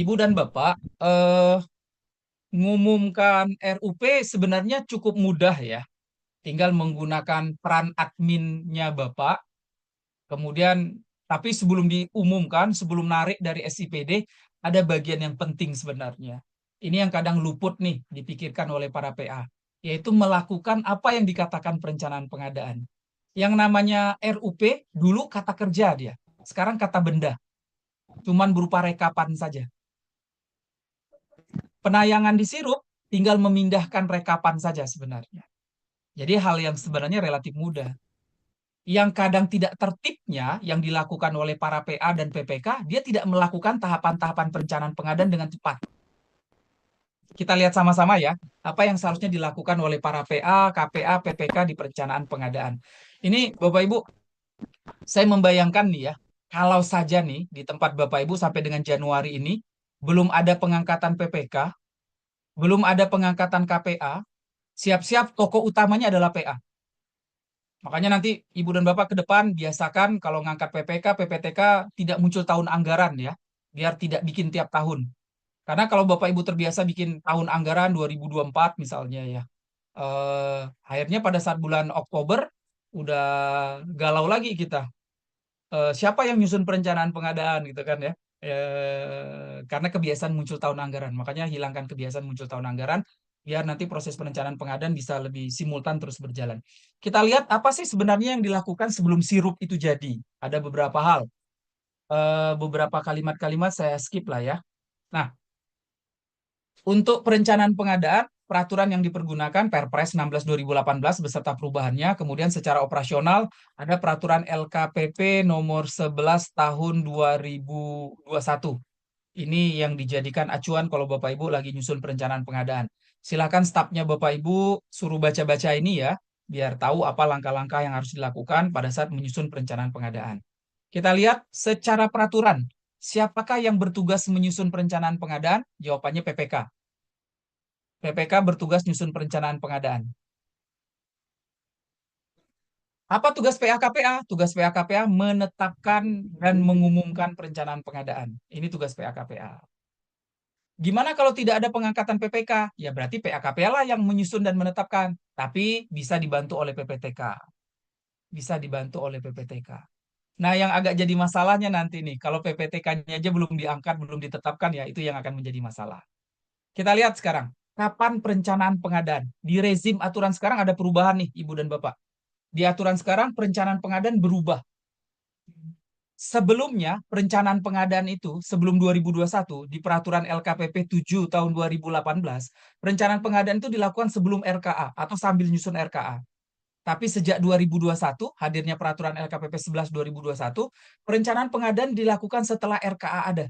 Ibu dan Bapak, ngumumkan RUP sebenarnya cukup mudah ya. Tinggal menggunakan peran adminnya Bapak. Kemudian, tapi sebelum diumumkan, sebelum narik dari SIPD, ada bagian yang penting sebenarnya. Ini yang kadang luput nih dipikirkan oleh para PA, yaitu melakukan apa yang dikatakan perencanaan pengadaan. Yang namanya RUP, dulu kata kerja dia, sekarang kata benda, cuman berupa rekapan saja. Penayangan di sirup tinggal memindahkan rekapan saja sebenarnya. Jadi hal yang sebenarnya relatif mudah. Yang kadang tidak tertibnya yang dilakukan oleh para PA dan PPK, dia tidak melakukan tahapan-tahapan perencanaan pengadaan dengan cepat. Kita lihat sama-sama ya, apa yang seharusnya dilakukan oleh para PA, KPA, PPK di perencanaan pengadaan. Ini Bapak Ibu, saya membayangkan nih ya, kalau saja nih di tempat Bapak Ibu sampai dengan Januari ini belum ada pengangkatan PPK, belum ada pengangkatan KPA, siap-siap tokoh utamanya adalah PA. Makanya nanti Ibu dan Bapak ke depan biasakan kalau ngangkat PPK, PPTK tidak muncul tahun anggaran ya, biar tidak bikin tiap tahun. Karena kalau Bapak Ibu terbiasa bikin tahun anggaran 2024 misalnya ya, akhirnya pada saat bulan Oktober udah galau lagi kita. Siapa yang nyusun perencanaan pengadaan gitu kan ya? Karena kebiasaan muncul tahun anggaran, makanya hilangkan kebiasaan muncul tahun anggaran biar nanti proses perencanaan pengadaan bisa lebih simultan terus berjalan. Kita lihat apa sih sebenarnya yang dilakukan sebelum sirup itu jadi. Ada beberapa hal, beberapa kalimat-kalimat saya skip lah ya. Nah, untuk perencanaan pengadaan, peraturan yang dipergunakan Perpres 16 2018 beserta perubahannya, kemudian secara operasional ada peraturan LKPP nomor 11 tahun 2021. Ini yang dijadikan acuan kalau Bapak Ibu lagi nyusun perencanaan pengadaan. Silakan stafnya Bapak Ibu suruh baca-baca ini ya, biar tahu apa langkah-langkah yang harus dilakukan pada saat menyusun perencanaan pengadaan. Kita lihat secara peraturan, siapakah yang bertugas menyusun perencanaan pengadaan? Jawabannya PPK. PPK bertugas nyusun perencanaan pengadaan. Apa tugas PAKPA? Tugas PAKPA menetapkan dan mengumumkan perencanaan pengadaan. Ini tugas PAKPA. Gimana kalau tidak ada pengangkatan PPK? Ya berarti PAKPA lah yang menyusun dan menetapkan. Tapi bisa dibantu oleh PPTK. Bisa dibantu oleh PPTK. Nah, yang agak jadi masalahnya nanti nih, kalau PPTK-nya aja belum diangkat, belum ditetapkan, ya itu yang akan menjadi masalah. Kita lihat sekarang, kapan perencanaan pengadaan? Di rezim aturan sekarang ada perubahan nih, Ibu dan Bapak. Di aturan sekarang, perencanaan pengadaan berubah. Sebelumnya, perencanaan pengadaan itu, sebelum 2021, di peraturan LKPP 7 tahun 2018, perencanaan pengadaan itu dilakukan sebelum RKA atau sambil nyusun RKA. Tapi sejak 2021, hadirnya peraturan LKPP 11 2021, perencanaan pengadaan dilakukan setelah RKA ada.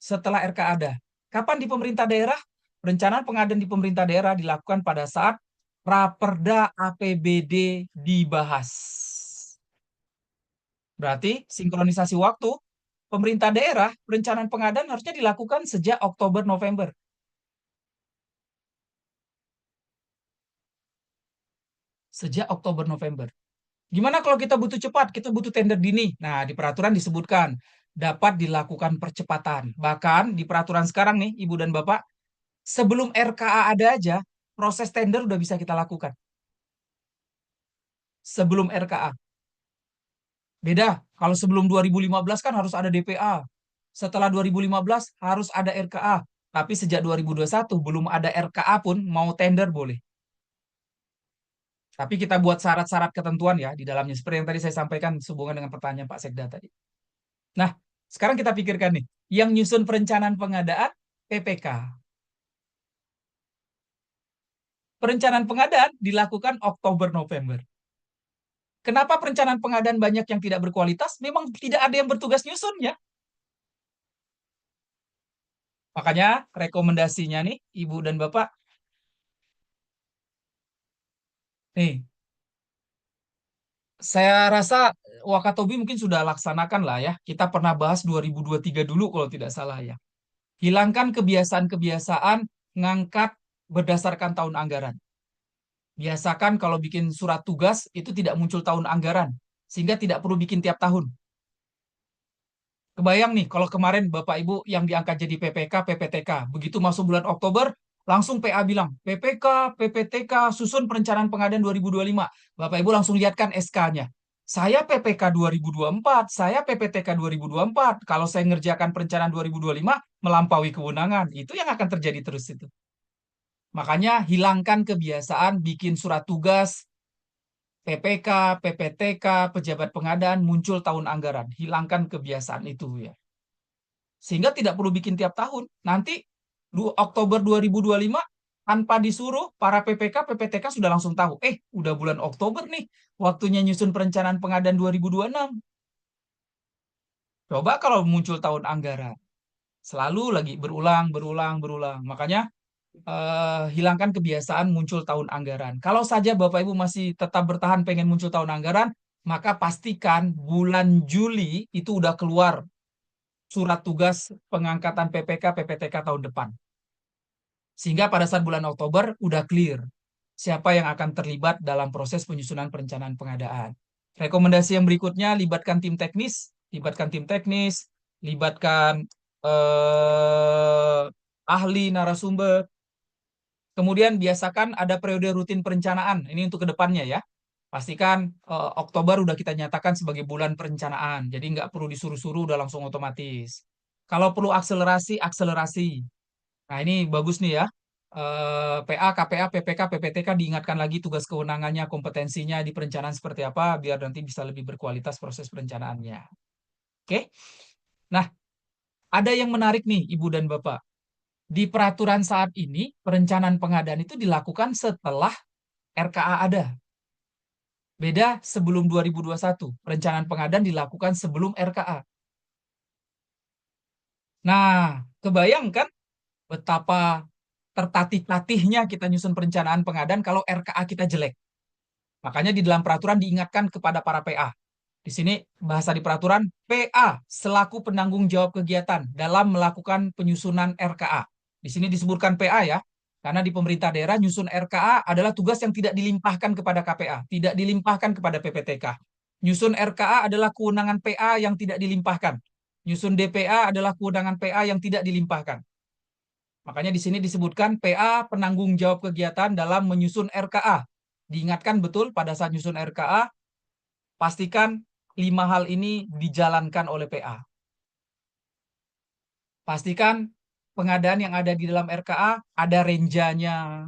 Setelah RKA ada. Kapan di pemerintah daerah? Perencanaan pengadaan di pemerintah daerah dilakukan pada saat Raperda APBD dibahas. Berarti sinkronisasi waktu, pemerintah daerah, perencanaan pengadaan harusnya dilakukan sejak Oktober November. Sejak Oktober November. Gimana kalau kita butuh cepat, kita butuh tender dini? Nah, di peraturan disebutkan dapat dilakukan percepatan. Bahkan di peraturan sekarang nih, Ibu dan Bapak, sebelum RKA ada aja, proses tender udah bisa kita lakukan. Sebelum RKA. Beda, kalau sebelum 2015 kan harus ada DPA. Setelah 2015 harus ada RKA. Tapi sejak 2021 belum ada RKA pun mau tender boleh. Tapi kita buat syarat-syarat ketentuan ya di dalamnya. Seperti yang tadi saya sampaikan sehubungan dengan pertanyaan Pak Sekda tadi. Nah, sekarang kita pikirkan nih. Yang nyusun perencanaan pengadaan, PPK. Perencanaan pengadaan dilakukan Oktober-November. Kenapa perencanaan pengadaan banyak yang tidak berkualitas? Memang tidak ada yang bertugas nyusun ya. Makanya rekomendasinya nih, Ibu dan Bapak, nih, saya rasa Wakatobi mungkin sudah laksanakan lah ya. Kita pernah bahas 2023 dulu kalau tidak salah ya. Hilangkan kebiasaan-kebiasaan ngangkat berdasarkan tahun anggaran. Biasakan kalau bikin surat tugas itu tidak muncul tahun anggaran, sehingga tidak perlu bikin tiap tahun. Kebayang nih, kalau kemarin Bapak Ibu yang diangkat jadi PPK, PPTK, begitu masuk bulan Oktober, langsung PA bilang, PPK, PPTK, susun perencanaan pengadaan 2025. Bapak Ibu langsung lihatkan SK-nya. Saya PPK 2024, saya PPTK 2024. Kalau saya ngerjakan perencanaan 2025, melampaui kewenangan. Itu yang akan terjadi terus itu. Makanya hilangkan kebiasaan bikin surat tugas, PPK, PPTK, pejabat pengadaan muncul tahun anggaran. Hilangkan kebiasaan itu ya. Sehingga tidak perlu bikin tiap tahun. Nanti Oktober 2025 tanpa disuruh para PPK, PPTK sudah langsung tahu. Udah bulan Oktober nih, waktunya nyusun perencanaan pengadaan 2026. Coba kalau muncul tahun anggaran. Selalu lagi berulang, berulang, berulang. Makanya hilangkan kebiasaan muncul tahun anggaran. Kalau saja Bapak Ibu masih tetap bertahan pengen muncul tahun anggaran, maka pastikan bulan Juli itu udah keluar surat tugas pengangkatan PPK, PPTK tahun depan. Sehingga pada saat bulan Oktober udah clear siapa yang akan terlibat dalam proses penyusunan perencanaan pengadaan. Rekomendasi yang berikutnya, libatkan tim teknis, libatkan ahli narasumber. Kemudian biasakan ada periode rutin perencanaan. Ini untuk kedepannya ya. Pastikan Oktober udah kita nyatakan sebagai bulan perencanaan. Jadi nggak perlu disuruh-suruh, udah langsung otomatis. Kalau perlu akselerasi, akselerasi. Nah, ini bagus nih ya. PA, KPA, PPK, PPTK diingatkan lagi tugas kewenangannya, kompetensinya di perencanaan seperti apa, biar nanti bisa lebih berkualitas proses perencanaannya. Oke? Nah, ada yang menarik nih, Ibu dan Bapak. Di peraturan saat ini, perencanaan pengadaan itu dilakukan setelah RKA ada. Beda sebelum 2021. Perencanaan pengadaan dilakukan sebelum RKA. Nah, kebayangkan betapa tertatih-tatihnya kita nyusun perencanaan pengadaan kalau RKA kita jelek. Makanya di dalam peraturan diingatkan kepada para PA. Di sini bahasa di peraturan, PA selaku penanggung jawab kegiatan dalam melakukan penyusunan RKA. Di sini disebutkan PA ya, karena di pemerintah daerah nyusun RKA adalah tugas yang tidak dilimpahkan kepada KPA, tidak dilimpahkan kepada PPTK. Nyusun RKA adalah kewenangan PA yang tidak dilimpahkan. Nyusun DPA adalah kewenangan PA yang tidak dilimpahkan. Makanya di sini disebutkan PA penanggung jawab kegiatan dalam menyusun RKA. Diingatkan betul pada saat nyusun RKA, pastikan 5 hal ini dijalankan oleh PA. Pastikan pengadaan yang ada di dalam RKA ada renjanya.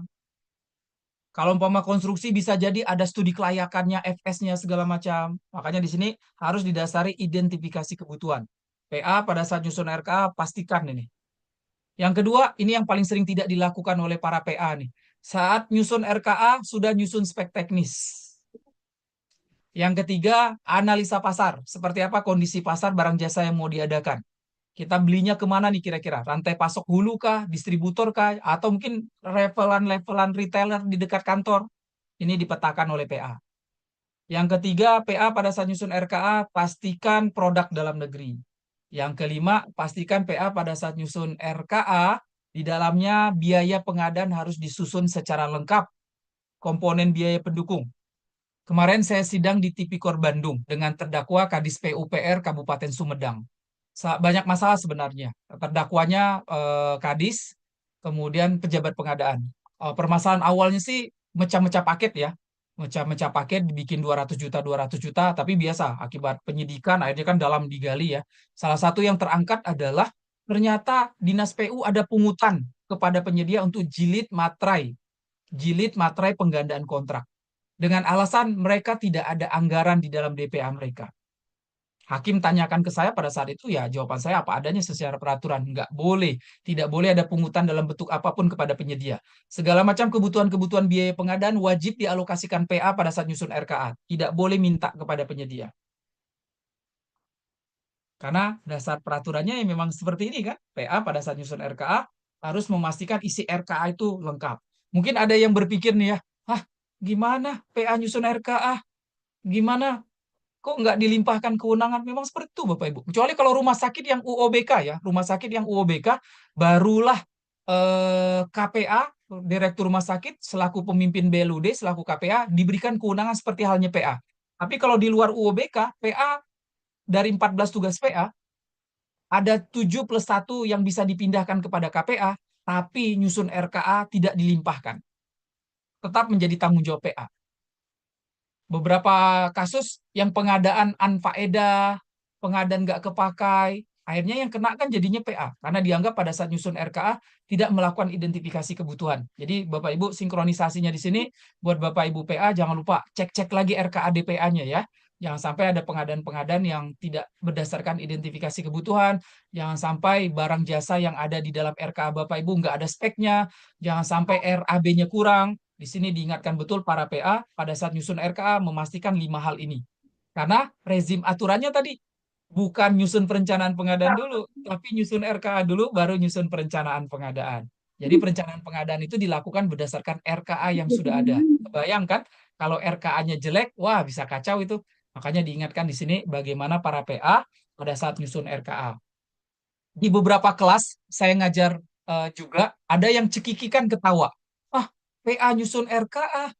Kalau umpama konstruksi bisa jadi ada studi kelayakannya, FS-nya segala macam. Makanya di sini harus didasari identifikasi kebutuhan. PA pada saat nyusun RKA pastikan ini. Yang kedua, ini yang paling sering tidak dilakukan oleh para PA nih. Saat nyusun RKA sudah nyusun spek teknis. Yang ketiga, analisa pasar. Seperti apa kondisi pasar barang jasa yang mau diadakan. Kita belinya kemana nih kira-kira? Rantai pasok hulu kah? Distributor kah? Atau mungkin levelan-levelan retailer di dekat kantor? Ini dipetakan oleh PA. Yang ketiga, PA pada saat nyusun RKA, pastikan produk dalam negeri. Yang kelima, pastikan PA pada saat nyusun RKA, di dalamnya biaya pengadaan harus disusun secara lengkap, komponen biaya pendukung. Kemarin saya sidang di Tipikor Bandung dengan terdakwa Kadis PUPR Kabupaten Sumedang. Banyak masalah sebenarnya. Terdakwanya Kadis, kemudian pejabat pengadaan. Permasalahan awalnya sih mecah-mecah paket ya. Mecah-mecah paket dibikin 200 juta, 200 juta, tapi biasa akibat penyidikan akhirnya kan dalam digali ya. Salah satu yang terangkat adalah ternyata Dinas PU ada pungutan kepada penyedia untuk jilid matrai penggandaan kontrak dengan alasan mereka tidak ada anggaran di dalam DPA mereka. Hakim tanyakan ke saya pada saat itu, ya jawaban saya apa adanya secara peraturan. Nggak boleh, tidak boleh ada pungutan dalam bentuk apapun kepada penyedia. Segala macam kebutuhan-kebutuhan biaya pengadaan wajib dialokasikan PA pada saat nyusun RKA. Tidak boleh minta kepada penyedia. Karena dasar peraturannya yang memang seperti ini kan. PA pada saat nyusun RKA harus memastikan isi RKA itu lengkap. Mungkin ada yang berpikir nih ya, gimana PA nyusun RKA? Gimana kok nggak dilimpahkan kewenangan? Memang seperti itu Bapak Ibu. Kecuali kalau rumah sakit yang UOBK ya, rumah sakit yang UOBK barulah KPA, Direktur Rumah Sakit selaku pemimpin BLUD, selaku KPA diberikan kewenangan seperti halnya PA. Tapi kalau di luar UOBK, PA dari 14 tugas PA ada 7+1 yang bisa dipindahkan kepada KPA, tapi nyusun RKA tidak dilimpahkan. Tetap menjadi tanggung jawab PA. Beberapa kasus yang pengadaan anfaedah, pengadaan nggak kepakai, akhirnya yang kena kan jadinya PA, karena dianggap pada saat nyusun RKA tidak melakukan identifikasi kebutuhan. Jadi Bapak Ibu sinkronisasinya di sini, buat Bapak Ibu PA jangan lupa cek-cek lagi RKA DPA-nya ya. Jangan sampai ada pengadaan-pengadaan yang tidak berdasarkan identifikasi kebutuhan. Jangan sampai barang jasa yang ada di dalam RKA Bapak Ibu nggak ada speknya. Jangan sampai RAB-nya kurang. Di sini diingatkan betul para PA pada saat nyusun RKA memastikan 5 hal ini. Karena rezim aturannya tadi bukan nyusun perencanaan pengadaan dulu, tapi nyusun RKA dulu baru nyusun perencanaan pengadaan. Jadi perencanaan pengadaan itu dilakukan berdasarkan RKA yang sudah ada. Bayangkan kalau RKA-nya jelek, wah bisa kacau itu. Makanya diingatkan di sini bagaimana para PA pada saat nyusun RKA. Di beberapa kelas saya ngajar juga ada yang cekikikan ketawa. Ah, PA nyusun RKA.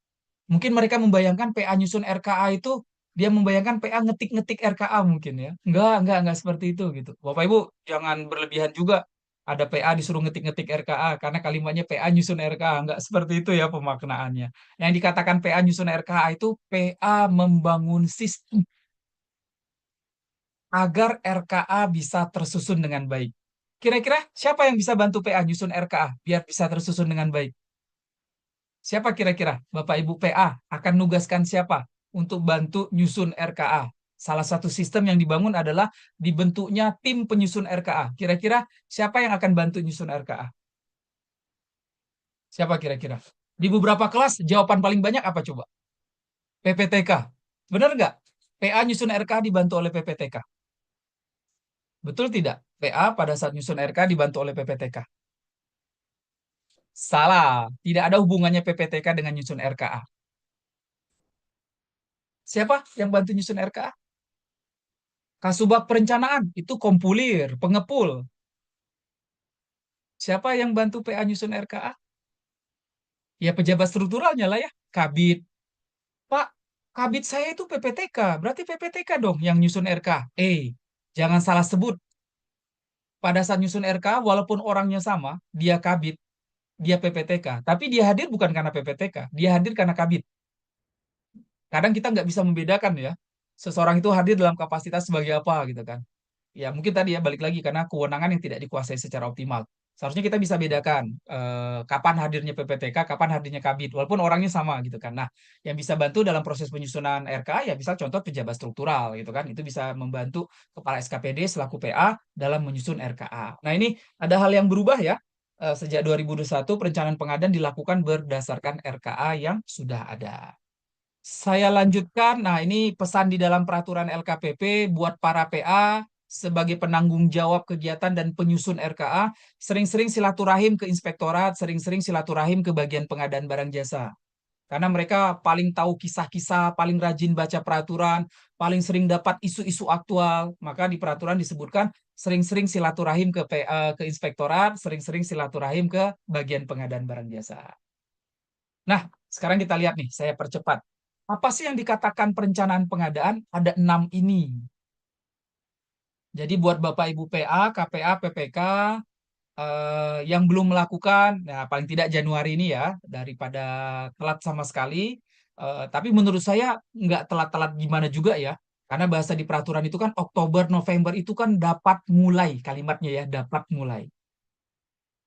Mungkin mereka membayangkan PA nyusun RKA itu dia membayangkan PA ngetik-ngetik RKA mungkin ya. Enggak seperti itu gitu. Bapak Ibu jangan berlebihan juga. Ada PA disuruh ngetik-ngetik RKA karena kalimatnya PA nyusun RKA. Enggak seperti itu ya pemaknaannya. Yang dikatakan PA nyusun RKA itu PA membangun sistem agar RKA bisa tersusun dengan baik. Kira-kira siapa yang bisa bantu PA nyusun RKA biar bisa tersusun dengan baik? Siapa kira-kira Bapak Ibu PA akan nugaskan siapa untuk bantu nyusun RKA? Salah satu sistem yang dibangun adalah dibentuknya tim penyusun RKA. Kira-kira siapa yang akan bantu nyusun RKA? Siapa kira-kira? Di beberapa kelas jawaban paling banyak apa coba? PPTK. Benar nggak? PA nyusun RKA dibantu oleh PPTK. Betul tidak? PA pada saat nyusun RKA dibantu oleh PPTK. Salah. Tidak ada hubungannya PPTK dengan nyusun RKA. Siapa yang bantu nyusun RKA? Kasubag perencanaan itu kompulir, pengepul. Siapa yang bantu PA nyusun RKA? Ya pejabat strukturalnya lah ya, Kabid. Pak, Kabid saya itu PPTK, berarti PPTK dong yang nyusun RK. Jangan salah sebut. Pada saat nyusun RK, walaupun orangnya sama, dia Kabid, dia PPTK, tapi dia hadir bukan karena PPTK, dia hadir karena Kabid. Kadang kita nggak bisa membedakan ya, seseorang itu hadir dalam kapasitas sebagai apa gitu kan. Ya mungkin tadi ya balik lagi karena kewenangan yang tidak dikuasai secara optimal. Seharusnya kita bisa bedakan kapan hadirnya PPTK, kapan hadirnya Kabid, walaupun orangnya sama gitu kan. Nah, yang bisa bantu dalam proses penyusunan RK ya bisa contoh pejabat struktural gitu kan. Itu bisa membantu kepala SKPD selaku PA dalam menyusun RKA. Nah, ini ada hal yang berubah ya. Sejak 2021 perencanaan pengadaan dilakukan berdasarkan RKA yang sudah ada. Saya lanjutkan. Nah, ini pesan di dalam peraturan LKPP buat para PA sebagai penanggung jawab kegiatan dan penyusun RKA, sering-sering silaturahim ke inspektorat, sering-sering silaturahim ke bagian pengadaan barang jasa. Karena mereka paling tahu kisah-kisah, paling rajin baca peraturan, paling sering dapat isu-isu aktual. Maka di peraturan disebutkan sering-sering silaturahim ke PA, ke inspektorat, sering-sering silaturahim ke bagian pengadaan barang jasa. Nah, sekarang kita lihat nih, saya percepat. Apa sih yang dikatakan perencanaan pengadaan? Ada 6 ini. Jadi buat Bapak Ibu PA, KPA, PPK yang belum melakukan, nah paling tidak Januari ini ya, daripada telat sama sekali. Tapi menurut saya nggak telat-telat gimana juga ya. Karena bahasa di peraturan itu kan Oktober, November itu kan dapat mulai kalimatnya ya, dapat mulai.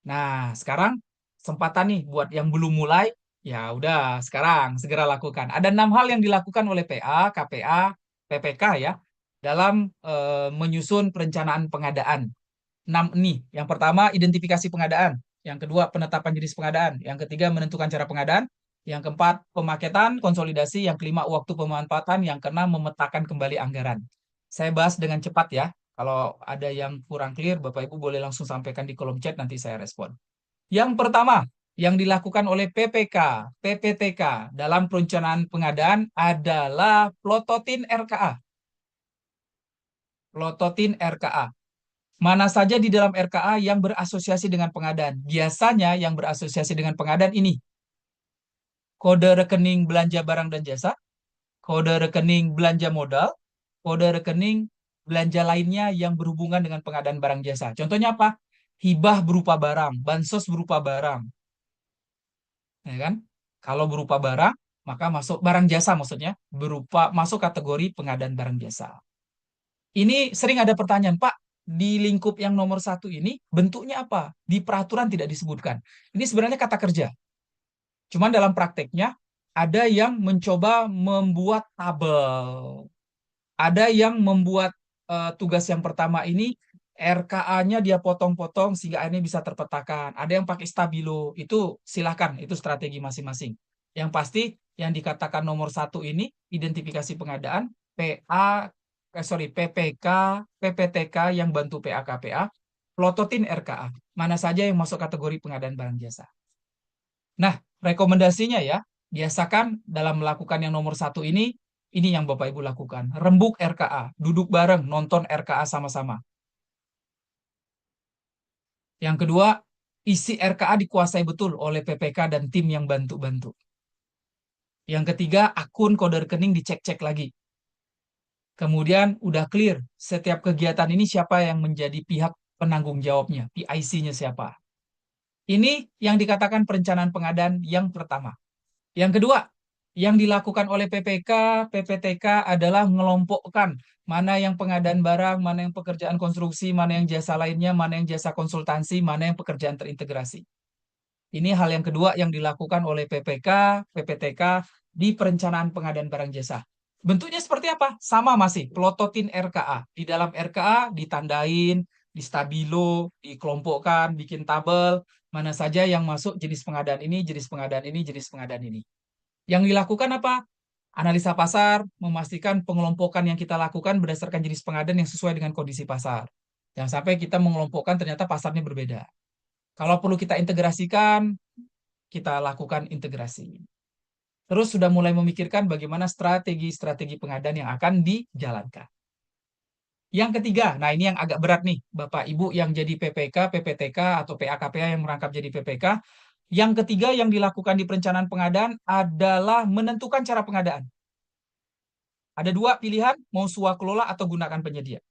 Nah, sekarang kesempatan nih buat yang belum mulai, ya udah sekarang segera lakukan. Ada 6 hal yang dilakukan oleh PA, KPA, PPK ya dalam menyusun perencanaan pengadaan. 6 ini. Yang pertama identifikasi pengadaan, yang kedua penetapan jenis pengadaan, yang ketiga menentukan cara pengadaan, yang keempat pemaketan, konsolidasi, yang kelima waktu pemanfaatan, yang keenam memetakan kembali anggaran. Saya bahas dengan cepat ya. Kalau ada yang kurang clear, Bapak Ibu boleh langsung sampaikan di kolom chat, nanti saya respon. Yang pertama, yang dilakukan oleh PPK, PPTK dalam perencanaan pengadaan adalah plototin RKA. Plototin RKA. Mana saja di dalam RKA yang berasosiasi dengan pengadaan? Biasanya yang berasosiasi dengan pengadaan ini. Kode rekening belanja barang dan jasa, kode rekening belanja modal, kode rekening belanja lainnya yang berhubungan dengan pengadaan barang jasa. Contohnya apa? Hibah berupa barang, bansos berupa barang, ya kan? Kalau berupa barang, maka masuk barang jasa maksudnya berupa masuk kategori pengadaan barang jasa. Ini sering ada pertanyaan, Pak, di lingkup yang nomor satu ini bentuknya apa? Di peraturan tidak disebutkan. Ini sebenarnya kata kerja. Cuman dalam prakteknya ada yang mencoba membuat tabel. Ada yang membuat tugas yang pertama ini RKA-nya dia potong-potong sehingga akhirnya bisa terpetakan. Ada yang pakai stabilo. Itu silakan, itu strategi masing-masing. Yang pasti yang dikatakan nomor satu ini identifikasi pengadaan PA, PPK, PPTK yang bantu PA-KPA, plototin RKA. Mana saja yang masuk kategori pengadaan barang jasa. Nah, rekomendasinya ya, biasakan dalam melakukan yang nomor satu ini yang Bapak Ibu lakukan. Rembuk RKA, duduk bareng, nonton RKA sama-sama. Yang kedua, isi RKA dikuasai betul oleh PPK dan tim yang bantu-bantu. Yang ketiga, akun kode rekening dicek-cek lagi. Kemudian udah clear, setiap kegiatan ini siapa yang menjadi pihak penanggung jawabnya, PIC-nya siapa. Ini yang dikatakan perencanaan pengadaan yang pertama. Yang kedua, yang dilakukan oleh PPK, PPTK adalah mengelompokkan mana yang pengadaan barang, mana yang pekerjaan konstruksi, mana yang jasa lainnya, mana yang jasa konsultansi, mana yang pekerjaan terintegrasi. Ini hal yang kedua yang dilakukan oleh PPK, PPTK di perencanaan pengadaan barang jasa. Bentuknya seperti apa? Sama masih, pelototin RKA. Di dalam RKA ditandain, di stabilo, dikelompokkan, bikin tabel, mana saja yang masuk jenis pengadaan ini, jenis pengadaan ini, jenis pengadaan ini. Yang dilakukan apa? Analisa pasar, memastikan pengelompokan yang kita lakukan berdasarkan jenis pengadaan yang sesuai dengan kondisi pasar. Jangan sampai kita mengelompokkan ternyata pasarnya berbeda. Kalau perlu kita integrasikan, kita lakukan integrasi. Terus sudah mulai memikirkan bagaimana strategi-strategi pengadaan yang akan dijalankan. Yang ketiga, nah ini yang agak berat nih, Bapak Ibu yang jadi PPK, PPTK, atau PAKPA yang merangkap jadi PPK. Yang ketiga yang dilakukan di perencanaan pengadaan adalah menentukan cara pengadaan. Ada dua pilihan, mau swakelola atau gunakan penyedia.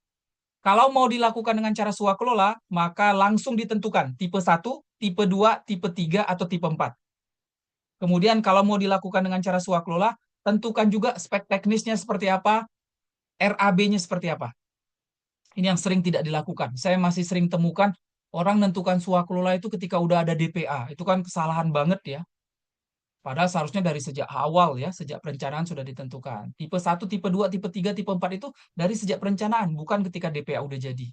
Kalau mau dilakukan dengan cara swakelola, maka langsung ditentukan tipe 1, tipe 2, tipe 3, atau tipe 4. Kemudian kalau mau dilakukan dengan cara swakelola, tentukan juga spek teknisnya seperti apa, RAB-nya seperti apa. Ini yang sering tidak dilakukan. Saya masih sering temukan orang menentukan swakelola itu ketika udah ada DPA. Itu kan kesalahan banget ya. Padahal seharusnya dari sejak awal ya, sejak perencanaan sudah ditentukan. Tipe 1, tipe 2, tipe 3, tipe 4 itu dari sejak perencanaan, bukan ketika DPA udah jadi.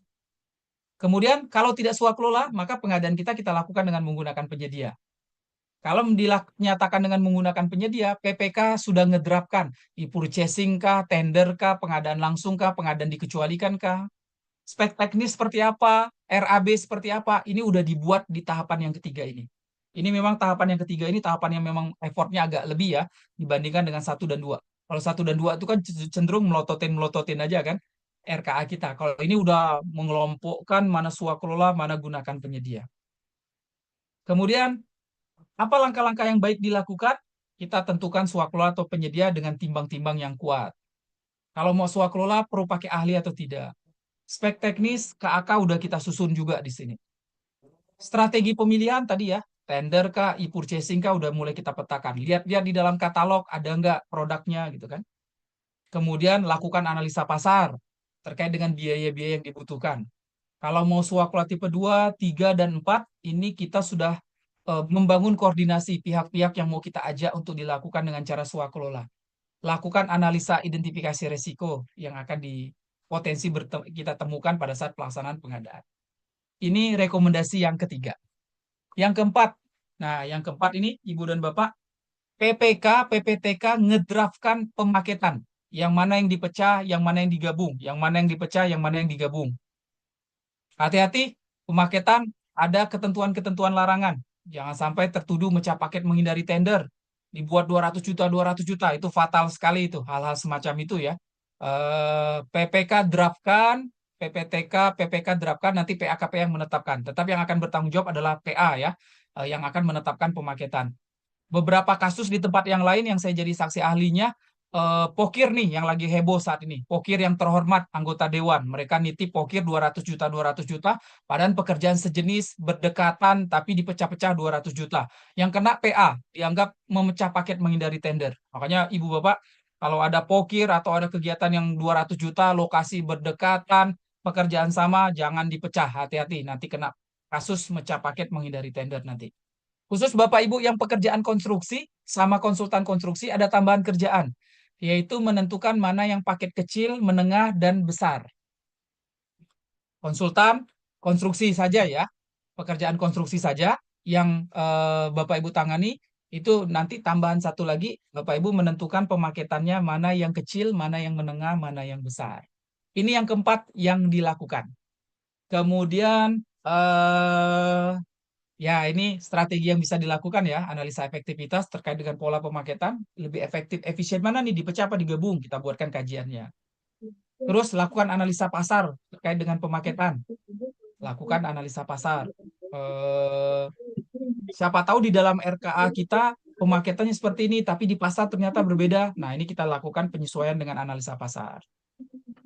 Kemudian kalau tidak swakelola, maka pengadaan kita lakukan dengan menggunakan penyedia. Kalau dinyatakan dengan menggunakan penyedia, PPK sudah ngedrapkan e-purchasing kah, tender kah, pengadaan langsung kah, pengadaan dikecualikan kah, spek teknis seperti apa, RAB seperti apa, ini udah dibuat di tahapan yang ketiga ini. Ini memang tahapan yang ketiga ini tahapan yang memang effortnya agak lebih ya dibandingkan dengan 1 dan 2. Kalau 1 dan 2 itu kan cenderung melototin aja kan RKA kita. Kalau ini udah mengelompokkan mana swakelola, mana gunakan penyedia. Kemudian apa langkah-langkah yang baik dilakukan? Kita tentukan swakelola atau penyedia dengan timbang-timbang yang kuat. Kalau mau swakelola perlu pakai ahli atau tidak. Spek teknis KAK udah kita susun juga di sini. Strategi pemilihan tadi ya, tender kah, e-purchasing kah udah mulai kita petakan. Lihat-lihat di dalam katalog ada nggak produknya gitu kan. Kemudian lakukan analisa pasar terkait dengan biaya-biaya yang dibutuhkan. Kalau mau swakelola tipe 2, 3, dan 4, ini kita sudah membangun koordinasi pihak-pihak yang mau kita ajak untuk dilakukan dengan cara swakelola. Lakukan analisa identifikasi resiko yang akan potensi kita temukan pada saat pelaksanaan pengadaan. Ini rekomendasi yang ketiga. Yang keempat, nah yang keempat ini Ibu dan Bapak, PPK, PPTK ngedraftkan pemaketan. Yang mana yang dipecah, yang mana yang digabung, yang mana yang dipecah, yang mana yang digabung. Hati-hati, pemaketan ada ketentuan-ketentuan larangan. Jangan sampai tertuduh mecah paket menghindari tender. Dibuat 200 juta, 200 juta. Itu fatal sekali itu, hal-hal semacam itu ya. PPK draftkan, PPTK, PPK draftkan, nanti PAKP yang menetapkan. Tetapi yang akan bertanggung jawab adalah PA ya, yang akan menetapkan pemaketan. Beberapa kasus di tempat yang lain yang saya jadi saksi ahlinya, Pokir nih yang lagi heboh saat ini. Pokir yang terhormat anggota dewan. Mereka nitip pokir 200 juta, padahal pekerjaan sejenis berdekatan tapi dipecah-pecah 200 juta. Yang kena PA dianggap memecah paket menghindari tender. Makanya Ibu Bapak kalau ada pokir atau ada kegiatan yang 200 juta lokasi berdekatan, pekerjaan sama jangan dipecah. Hati-hati nanti kena kasus mecah paket menghindari tender nanti. Khusus Bapak Ibu yang pekerjaan konstruksi sama konsultan konstruksi ada tambahan kerjaan, yaitu menentukan mana yang paket kecil, menengah, dan besar. Konsultan konstruksi saja ya, pekerjaan konstruksi saja yang Bapak Ibu tangani, itu nanti tambahan satu lagi, Bapak Ibu menentukan pemaketannya mana yang kecil, mana yang menengah, mana yang besar. Ini yang keempat yang dilakukan. Kemudian ya, ini strategi yang bisa dilakukan ya, analisa efektivitas terkait dengan pola pemaketan, lebih efektif, efisien mana nih, dipecah apa digabung, kita buatkan kajiannya. Terus lakukan analisa pasar terkait dengan pemaketan, lakukan analisa pasar. Eh, Siapa tahu di dalam RKA kita pemaketannya seperti ini, tapi di pasar ternyata berbeda. Nah, ini kita lakukan penyesuaian dengan analisa pasar.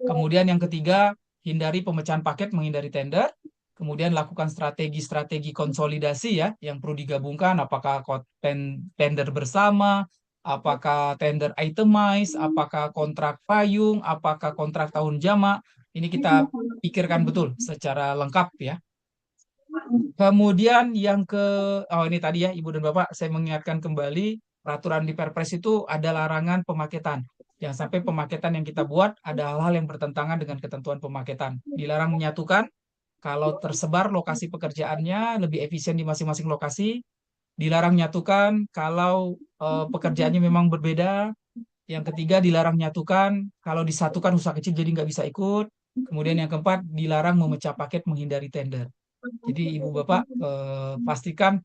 Kemudian yang ketiga, hindari pemecahan paket, menghindari tender. Kemudian lakukan strategi-strategi konsolidasi ya, yang perlu digabungkan, apakah tender bersama, apakah tender itemized, apakah kontrak payung, apakah kontrak tahun jamak. Ini kita pikirkan betul secara lengkap ya. Kemudian yang ke, oh ini tadi ya Ibu dan Bapak, saya mengingatkan kembali, peraturan di Perpres itu ada larangan pemaketan. Jangan sampai pemaketan yang kita buat ada hal-hal yang bertentangan dengan ketentuan pemaketan. Dilarang menyatukan, kalau tersebar lokasi pekerjaannya lebih efisien di masing-masing lokasi. Dilarang menyatukan kalau pekerjaannya memang berbeda. Yang ketiga, dilarang menyatukan kalau disatukan usaha kecil jadi nggak bisa ikut. Kemudian yang keempat, dilarang memecah paket menghindari tender. Jadi Ibu Bapak pastikan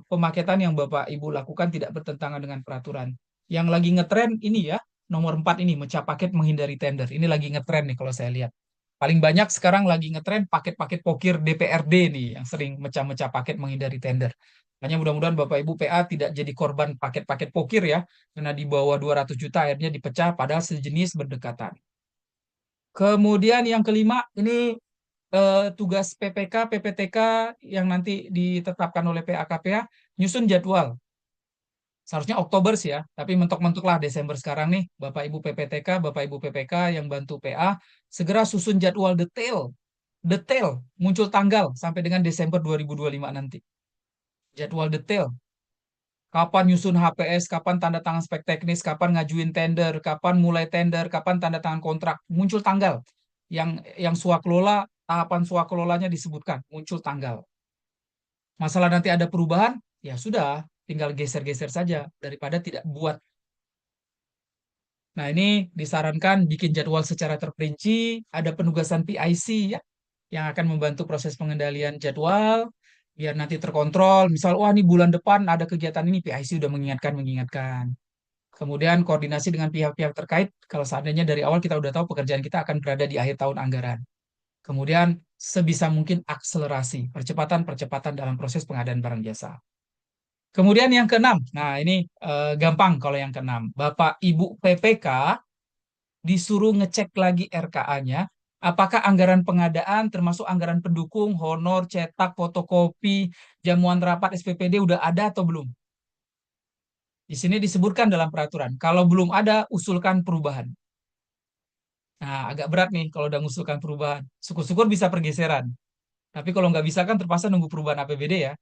pemaketan yang Bapak Ibu lakukan tidak bertentangan dengan peraturan. Yang lagi ngetren ini ya, nomor 4 ini, mecah paket menghindari tender. Ini lagi ngetren nih kalau saya lihat. Paling banyak sekarang lagi ngetren paket-paket pokir DPRD nih yang sering mecah-mecah paket menghindari tender. Makanya mudah-mudahan Bapak Ibu PA tidak jadi korban paket-paket pokir ya, karena di bawah 200 juta akhirnya dipecah padahal sejenis berdekatan. Kemudian yang kelima, ini tugas PPK, PPTK yang nanti ditetapkan oleh PAKPA, nyusun jadwal. Seharusnya Oktober sih ya, tapi mentok-mentoklah Desember sekarang nih, Bapak Ibu PPTK, Bapak Ibu PPK yang bantu PA, segera susun jadwal detail, detail, muncul tanggal sampai dengan Desember 2025 nanti. Jadwal detail, kapan nyusun HPS, kapan tanda tangan spek teknis, kapan ngajuin tender, kapan mulai tender, kapan tanda tangan kontrak, muncul tanggal. Yang swakelola, tahapan swakelolanya disebutkan, muncul tanggal. Masalah nanti ada perubahan, ya sudah, tinggal geser-geser saja daripada tidak buat. Nah, ini disarankan bikin jadwal secara terperinci, ada penugasan PIC ya, yang akan membantu proses pengendalian jadwal, biar nanti terkontrol. Misal, wah ini bulan depan ada kegiatan ini, PIC udah mengingatkan. Kemudian koordinasi dengan pihak-pihak terkait, kalau seandainya dari awal kita udah tahu pekerjaan kita akan berada di akhir tahun anggaran. Kemudian sebisa mungkin akselerasi, percepatan-percepatan dalam proses pengadaan barang jasa. Kemudian yang keenam, nah ini gampang kalau yang keenam. Bapak Ibu PPK disuruh ngecek lagi RKA-nya, apakah anggaran pengadaan termasuk anggaran pendukung, honor, cetak, fotokopi, jamuan rapat, SPPD udah ada atau belum? Di sini disebutkan dalam peraturan, kalau belum ada, usulkan perubahan. Nah, agak berat nih kalau udah ngusulkan perubahan. Syukur-syukur bisa pergeseran. Tapi kalau nggak bisa kan terpaksa nunggu perubahan APBD ya.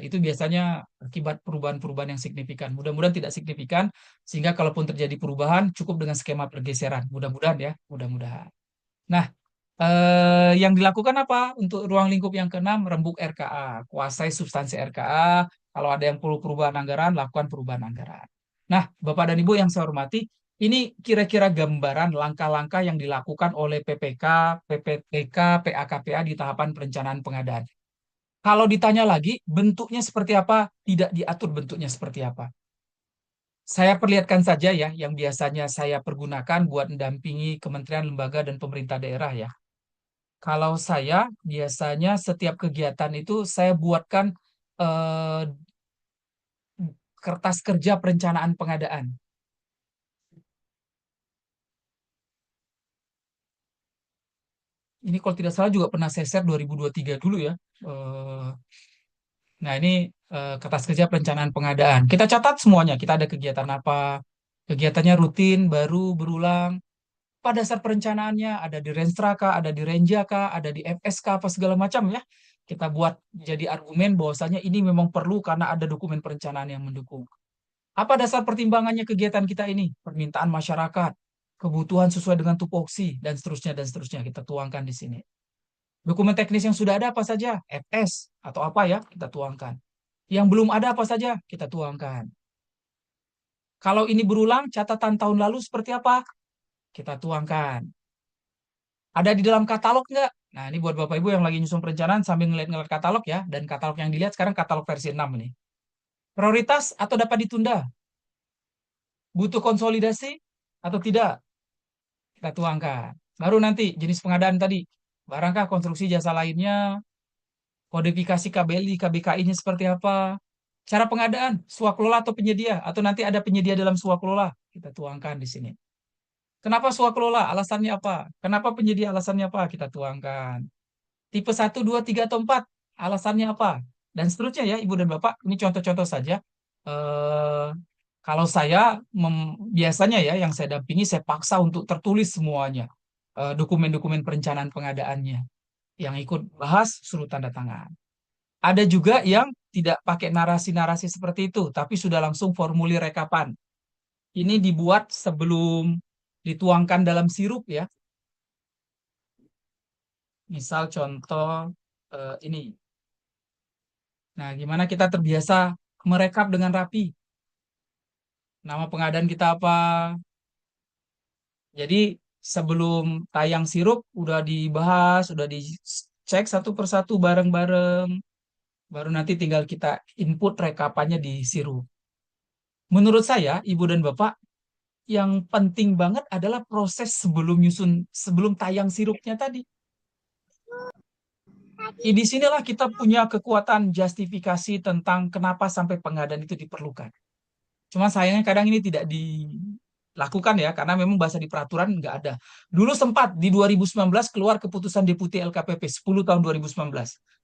Itu biasanya akibat perubahan-perubahan yang signifikan. Mudah-mudahan tidak signifikan, sehingga kalaupun terjadi perubahan cukup dengan skema pergeseran. Mudah-mudahan ya, mudah-mudahan. Nah, yang dilakukan apa untuk ruang lingkup yang keenam? Rembuk RKA, kuasai substansi RKA. Kalau ada yang perlu perubahan anggaran, lakukan perubahan anggaran. Nah, Bapak dan Ibu yang saya hormati, ini kira-kira gambaran langkah-langkah yang dilakukan oleh PPK, PPTK, PAKPA di tahapan perencanaan pengadaan. Kalau ditanya lagi, bentuknya seperti apa? Tidak diatur bentuknya seperti apa. Saya perlihatkan saja ya, yang biasanya saya pergunakan buat mendampingi kementerian, lembaga, dan pemerintah daerah ya. Kalau saya biasanya setiap kegiatan itu saya buatkan eh, kertas kerja perencanaan pengadaan. Ini kalau tidak salah juga pernah saya share 2023 dulu ya. Eh, Nah, ini kertas kerja perencanaan pengadaan. Kita catat semuanya. Kita ada kegiatan apa, kegiatannya rutin, baru, berulang. Pada dasar perencanaannya, ada di Renstra kah, ada di Renja kah, ada di FS kah, apa segala macam ya. Kita buat jadi argumen bahwasanya ini memang perlu karena ada dokumen perencanaan yang mendukung. Apa dasar pertimbangannya kegiatan kita ini? Permintaan masyarakat, kebutuhan sesuai dengan tupoksi, dan seterusnya kita tuangkan di sini. Dokumen teknis yang sudah ada apa saja? FS atau apa ya, kita tuangkan. Yang belum ada apa saja, kita tuangkan. Kalau ini berulang, catatan tahun lalu seperti apa? Kita tuangkan. Ada di dalam katalog nggak? Nah, ini buat Bapak Ibu yang lagi nyusun perencanaan sambil ngeliat-ngeliat katalog ya. Dan katalog yang dilihat sekarang katalog versi 6 ini. Prioritas atau dapat ditunda? Butuh konsolidasi atau tidak? Kita tuangkan. Baru nanti jenis pengadaan tadi. Barangkah konstruksi jasa lainnya, kodifikasi KBLI, KBKI-nya seperti apa? Cara pengadaan, swakelola atau penyedia? Atau nanti ada penyedia dalam swakelola? Kita tuangkan di sini. Kenapa swakelola? Alasannya apa? Kenapa penyedia? Alasannya apa? Kita tuangkan. Tipe 1, 2, 3 atau 4? Alasannya apa? Dan seterusnya ya, Ibu dan Bapak. Ini contoh-contoh saja. Eh, Kalau saya biasanya ya, yang saya dampingi, saya paksa untuk tertulis semuanya. Dokumen-dokumen perencanaan pengadaannya. Yang ikut bahas, suruh tanda tangan. Ada juga yang tidak pakai narasi-narasi seperti itu, tapi sudah langsung formulir rekapan. Ini dibuat sebelum dituangkan dalam sirup ya. Misal contoh ini. Nah, gimana kita terbiasa merekap dengan rapi. Nama pengadaan kita apa? Jadi sebelum tayang sirup udah dibahas, udah dicek satu persatu bareng-bareng. Baru nanti tinggal kita input rekapannya di sirup. Menurut saya, Ibu dan Bapak, yang penting banget adalah proses sebelum sebelum tayang sirupnya tadi. Di sinilah kita punya kekuatan justifikasi tentang kenapa sampai pengadaan itu diperlukan. Cuma sayangnya kadang ini tidak dilakukan ya, karena memang bahasa di peraturan nggak ada. Dulu sempat di 2019 keluar keputusan Deputi LKPP 10 tahun 2019.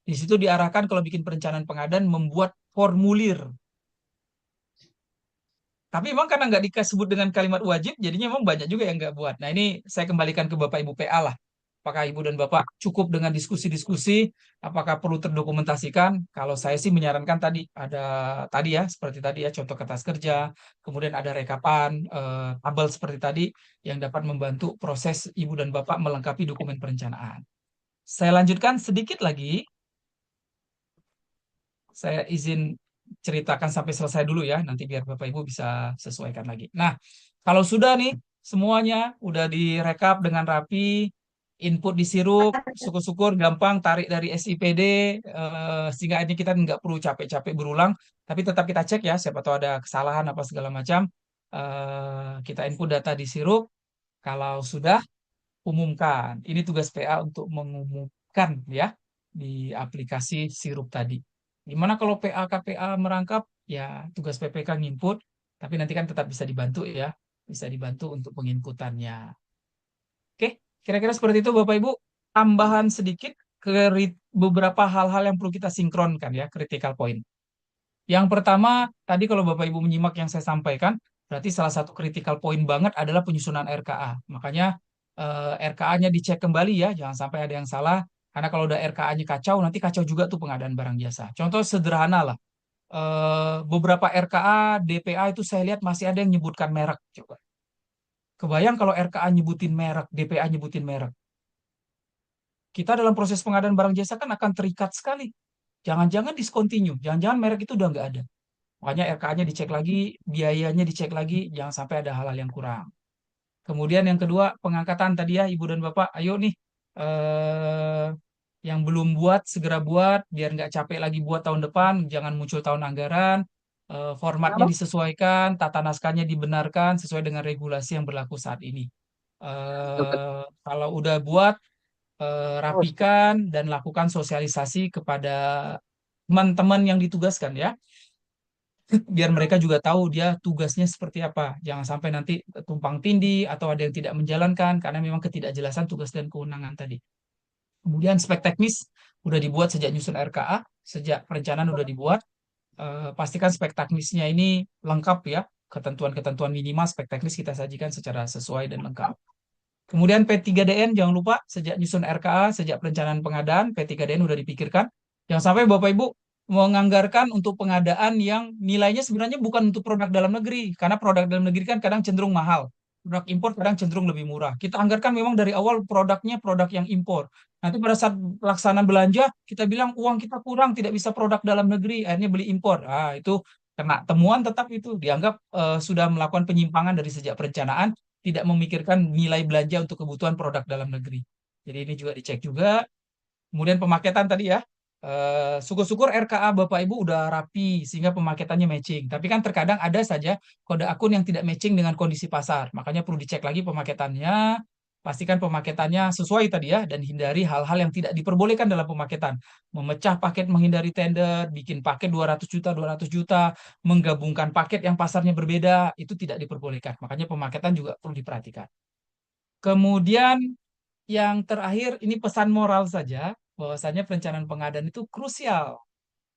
Di situ diarahkan kalau bikin perencanaan pengadaan membuat formulir. Tapi memang karena nggak disebut dengan kalimat wajib, jadinya memang banyak juga yang nggak buat. Nah ini saya kembalikan ke Bapak Ibu PA lah. Apakah Ibu dan Bapak cukup dengan diskusi-diskusi? Apakah perlu terdokumentasikan? Kalau saya sih menyarankan tadi ya, seperti tadi ya, contoh kertas kerja, kemudian ada rekapan, tabel seperti tadi yang dapat membantu proses Ibu dan Bapak melengkapi dokumen perencanaan. Saya lanjutkan sedikit lagi. Saya izin ceritakan sampai selesai dulu ya, nanti biar Bapak Ibu bisa sesuaikan lagi. Nah, kalau sudah nih semuanya udah direkap dengan rapi, input di sirup, syukur-syukur gampang tarik dari SIPD, sehingga ini kita nggak perlu capek-capek berulang, tapi tetap kita cek ya, siapa tahu ada kesalahan apa segala macam. Kita input data di sirup, kalau sudah umumkan. Ini tugas PA untuk mengumumkan ya di aplikasi sirup tadi. Gimana kalau PA KPA merangkap? Ya tugas PPK nginput, tapi nanti kan tetap bisa dibantu ya, bisa dibantu untuk penginputannya. Oke, kira-kira seperti itu Bapak Ibu. Tambahan sedikit ke beberapa hal-hal yang perlu kita sinkronkan ya, critical point. Yang pertama, tadi kalau Bapak Ibu menyimak yang saya sampaikan, berarti salah satu critical point banget adalah penyusunan RKA. Makanya RKA-nya dicek kembali ya, jangan sampai ada yang salah. Karena kalau udah RKA-nya kacau, nanti kacau juga tuh pengadaan barang jasa. Contoh sederhana lah, beberapa RKA, DPA itu saya lihat masih ada yang nyebutkan merek. Coba. Kebayang kalau RKA nyebutin merek, DPA nyebutin merek. Kita dalam proses pengadaan barang jasa kan akan terikat sekali. Jangan-jangan discontinue, jangan-jangan merek itu udah nggak ada. Makanya RKA-nya dicek lagi, biayanya dicek lagi, jangan sampai ada hal-hal yang kurang. Kemudian yang kedua, pengangkatan tadi ya, Ibu dan Bapak, ayo nih, eh, yang belum buat, segera buat, biar nggak capek lagi buat tahun depan, jangan muncul tahun anggaran, formatnya disesuaikan, tata naskahnya dibenarkan sesuai dengan regulasi yang berlaku saat ini. Kalau udah buat, rapikan dan lakukan sosialisasi kepada teman-teman yang ditugaskan ya, biar mereka juga tahu dia tugasnya seperti apa. Jangan sampai nanti tumpang tindih atau ada yang tidak menjalankan karena memang ketidakjelasan tugas dan kewenangan tadi. Kemudian spek teknis udah dibuat sejak nyusun RKA, sejak perencanaan udah dibuat. Pastikan spek teknisnya ini lengkap ya, ketentuan-ketentuan minimal spek teknis kita sajikan secara sesuai dan lengkap. Kemudian P3DN jangan lupa sejak nyusun RKA, sejak perencanaan pengadaan, P3DN udah dipikirkan. Jangan sampai Bapak Ibu menganggarkan untuk pengadaan yang nilainya sebenarnya bukan untuk produk dalam negeri, karena produk dalam negeri kan kadang cenderung mahal. Produk impor kadang cenderung lebih murah. Kita anggarkan memang dari awal produknya produk yang impor. Nanti pada saat pelaksanaan belanja, kita bilang uang kita kurang, tidak bisa produk dalam negeri, akhirnya beli impor. Ah, itu kena temuan tetap itu dianggap sudah melakukan penyimpangan dari sejak perencanaan, tidak memikirkan nilai belanja untuk kebutuhan produk dalam negeri. Jadi ini juga dicek juga. Kemudian pemaketan tadi ya. Syukur-syukur RKA Bapak Ibu udah rapi sehingga pemaketannya matching. Tapi kan terkadang ada saja kode akun yang tidak matching dengan kondisi pasar. Makanya perlu dicek lagi pemaketannya. Pastikan pemaketannya sesuai tadi ya dan hindari hal-hal yang tidak diperbolehkan dalam pemaketan. Memecah paket menghindari tender, bikin paket 200 juta, menggabungkan paket yang pasarnya berbeda, itu tidak diperbolehkan. Makanya pemaketan juga perlu diperhatikan. Kemudian yang terakhir ini pesan moral saja, bahwasanya perencanaan pengadaan itu krusial,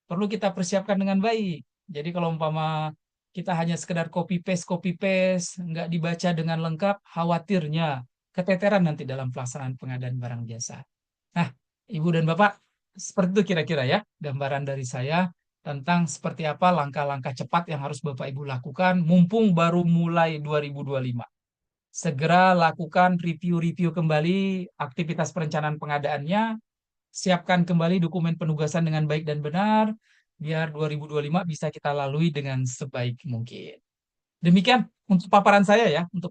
perlu kita persiapkan dengan baik. Jadi kalau umpama kita hanya sekedar copy paste, nggak dibaca dengan lengkap, khawatirnya keteteran nanti dalam pelaksanaan pengadaan barang jasa. Nah, Ibu dan Bapak, seperti itu kira-kira ya gambaran dari saya tentang seperti apa langkah-langkah cepat yang harus Bapak Ibu lakukan mumpung baru mulai 2025. Segera lakukan review-review kembali aktivitas perencanaan pengadaannya, siapkan kembali dokumen penugasan dengan baik dan benar, biar 2025 bisa kita lalui dengan sebaik mungkin. Demikian untuk paparan saya ya, untuk